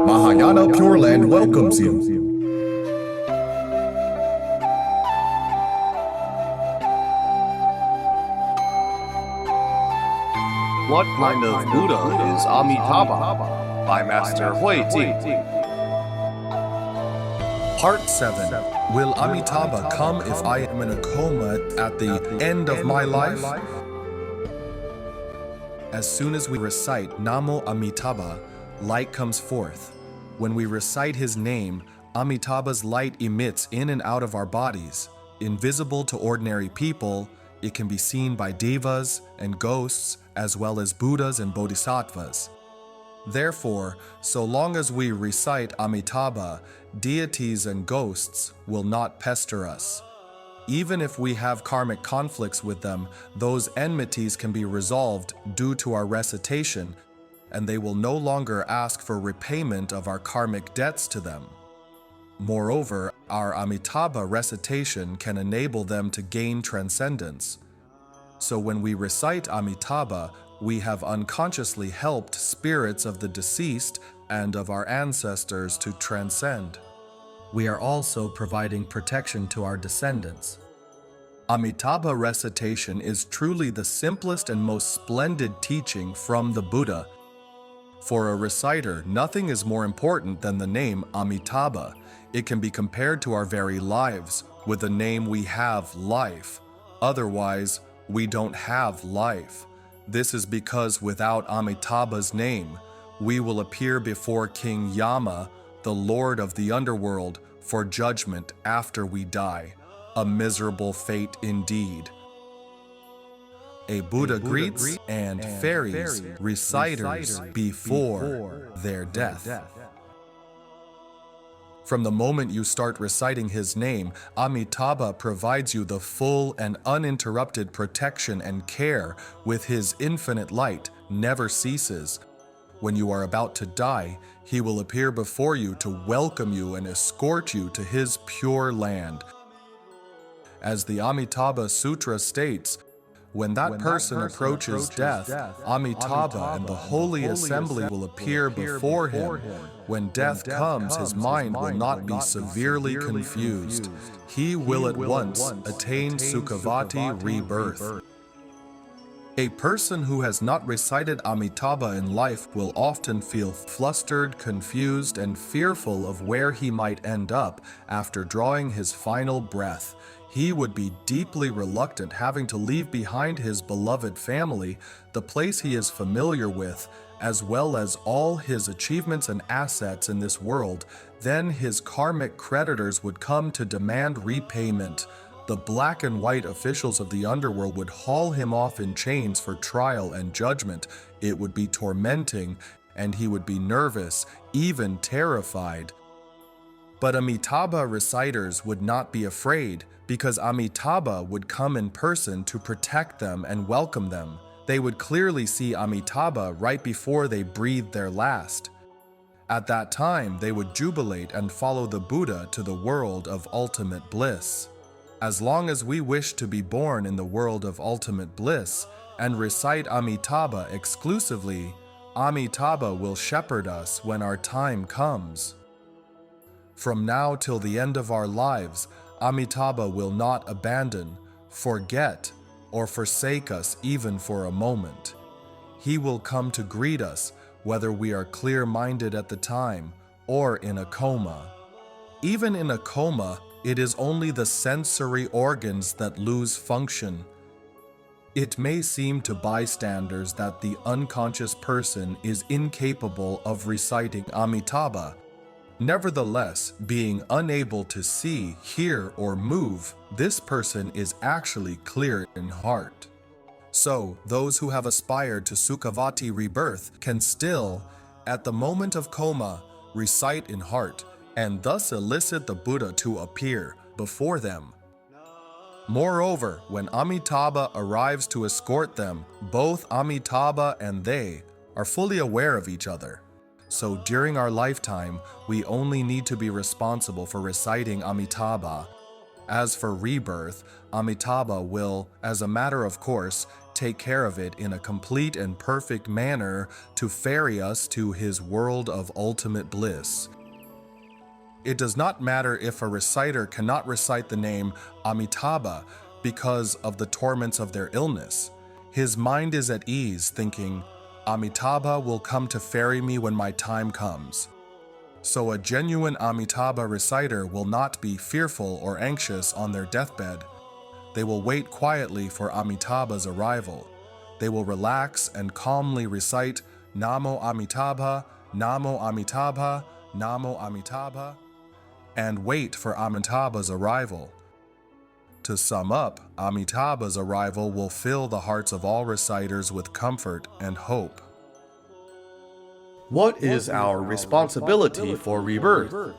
Mahayana Pure Land welcomes you. What kind of Buddha is Amitabha? By Master Huiti. Part 7. Will Amitabha come if I am in a coma at the end of my life? As soon as we recite Name Amitabha, light comes forth. When we recite his name, Amitabha's light emits in and out of our bodies. Invisible to ordinary people, it can be seen by devas and ghosts, as well as Buddhas and Bodhisattvas. Therefore, so long as we recite Amitabha, deities and ghosts will not pester us. Even if we have karmic conflicts with them, those enmities can be resolved due to our recitation, and they will no longer ask for repayment of our karmic debts to them. Moreover, our Amitabha recitation can enable them to gain transcendence. So when we recite Amitabha, we have unconsciously helped spirits of the deceased and of our ancestors to transcend. We are also providing protection to our descendants. Amitabha recitation is truly the simplest and most splendid teaching from the Buddha. For a reciter, nothing is more important than the name Amitabha. It can be compared to our very lives. With the name we have life. Otherwise, we don't have life. This is because without Amitabha's name, we will appear before King Yama, the Lord of the underworld, for judgment after we die. A miserable fate indeed. A Buddha greets and ferries reciters before their death. From the moment you start reciting his name, Amitabha provides you the full and uninterrupted protection and care with his infinite light never ceases. When you are about to die, he will appear before you to welcome you and escort you to his pure land. As the Amitabha Sutra states, when that person approaches death, Amitabha and the holy assembly will appear before him. When death comes, his mind will not be severely confused. He will at once attain Sukhavati rebirth. A person who has not recited Amitabha in life will often feel flustered, confused, and fearful of where he might end up after drawing his final breath. He would be deeply reluctant having to leave behind his beloved family, the place he is familiar with, as well as all his achievements and assets in this world. Then his karmic creditors would come to demand repayment. The black and white officials of the underworld would haul him off in chains for trial and judgment. It would be tormenting, and he would be nervous, even terrified. But Amitabha reciters would not be afraid, because Amitabha would come in person to protect them and welcome them. They would clearly see Amitabha right before they breathed their last. At that time, they would jubilate and follow the Buddha to the world of ultimate bliss. As long as we wish to be born in the world of ultimate bliss and recite Amitabha exclusively, Amitabha will shepherd us when our time comes. From now till the end of our lives, Amitabha will not abandon, forget, or forsake us even for a moment. He will come to greet us, whether we are clear-minded at the time or in a coma. Even in a coma, it is only the sensory organs that lose function. It may seem to bystanders that the unconscious person is incapable of reciting Amitabha. Nevertheless, being unable to see, hear, or move, this person is actually clear in heart. So, those who have aspired to Sukhāvatī rebirth can still, at the moment of coma, recite in heart, and thus elicit the Buddha to appear before them. Moreover, when Amitabha arrives to escort them, both Amitabha and they are fully aware of each other. So during our lifetime, we only need to be responsible for reciting Amitabha. As for rebirth, Amitabha will, as a matter of course, take care of it in a complete and perfect manner to ferry us to his world of ultimate bliss. It does not matter if a reciter cannot recite the name Amitabha because of the torments of their illness. His mind is at ease, thinking, Amitabha will come to ferry me when my time comes. So a genuine Amitabha reciter will not be fearful or anxious on their deathbed. They will wait quietly for Amitabha's arrival. They will relax and calmly recite Namo Amitabha, Namo Amitabha, Namo Amitabha, and wait for Amitabha's arrival. To sum up, Amitabha's arrival will fill the hearts of all reciters with comfort and hope. What is our responsibility for rebirth?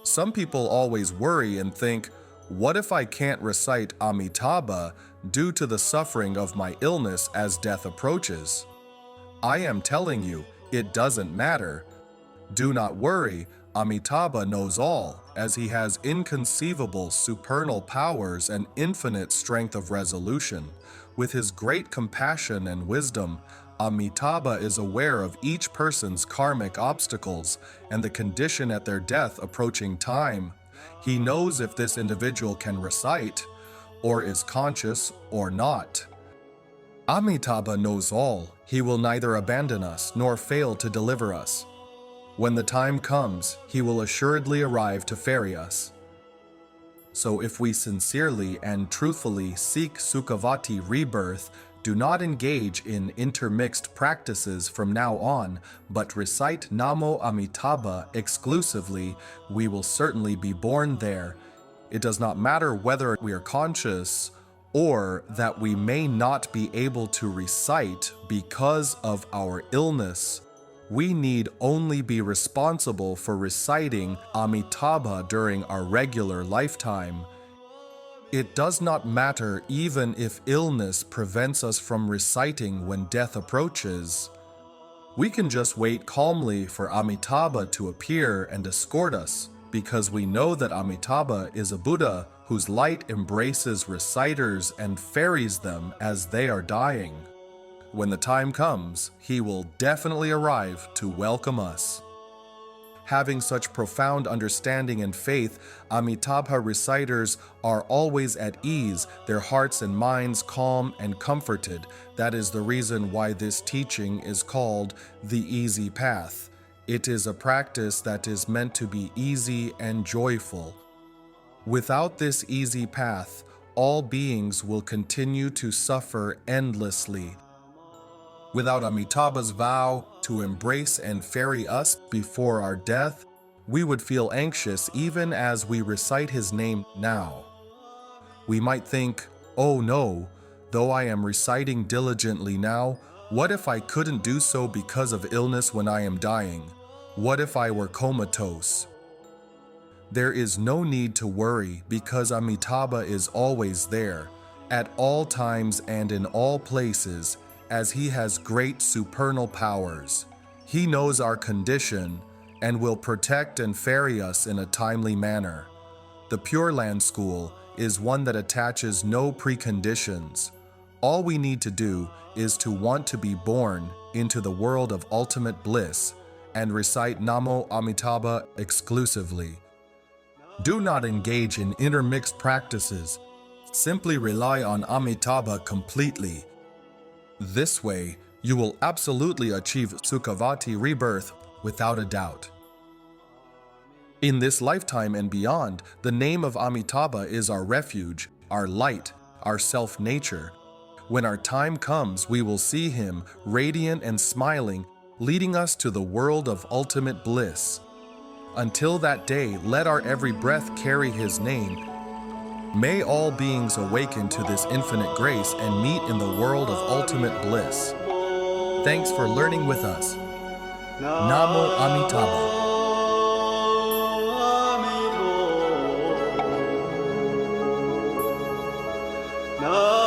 Some people always worry and think, what if I can't recite Amitabha due to the suffering of my illness as death approaches? I am telling you, it doesn't matter. Do not worry, Amitabha knows all, as he has inconceivable supernal powers and infinite strength of resolution. With his great compassion and wisdom, Amitabha is aware of each person's karmic obstacles and the condition at their death approaching time. He knows if this individual can recite, or is conscious or not. Amitabha knows all. He will neither abandon us nor fail to deliver us. When the time comes, he will assuredly arrive to ferry us. So if we sincerely and truthfully seek Sukhavati rebirth, do not engage in intermixed practices from now on, but recite Namo Amitabha exclusively, we will certainly be born there. It does not matter whether we are conscious or that we may not be able to recite because of our illness. We need only be responsible for reciting Amitabha during our regular lifetime. It does not matter even if illness prevents us from reciting when death approaches. We can just wait calmly for Amitabha to appear and escort us, because we know that Amitabha is a Buddha whose light embraces reciters and ferries them as they are dying. When the time comes, he will definitely arrive to welcome us. Having such profound understanding and faith, Amitabha reciters are always at ease, their hearts and minds calm and comforted. That is the reason why this teaching is called the easy path. It is a practice that is meant to be easy and joyful. Without this easy path, all beings will continue to suffer endlessly. Without Amitabha's vow to embrace and ferry us before our death, we would feel anxious even as we recite his name now. We might think, oh no, though I am reciting diligently now, what if I couldn't do so because of illness when I am dying? What if I were comatose? There is no need to worry because Amitabha is always there, at all times and in all places, as he has great supernal powers. He knows our condition and will protect and ferry us in a timely manner. The Pure Land School is one that attaches no preconditions. All we need to do is to want to be born into the world of ultimate bliss and recite Namo Amitabha exclusively. Do not engage in intermixed practices. Simply rely on Amitabha completely. This way, you will absolutely achieve Sukhavati rebirth without a doubt. In this lifetime and beyond, the name of Amitabha is our refuge, our light, our self-nature. When our time comes, we will see him, radiant and smiling, leading us to the world of ultimate bliss. Until that day, let our every breath carry his name. May all beings awaken to this infinite grace and meet in the world of ultimate bliss. Thanks for learning with us. Namo Amitabha. Namo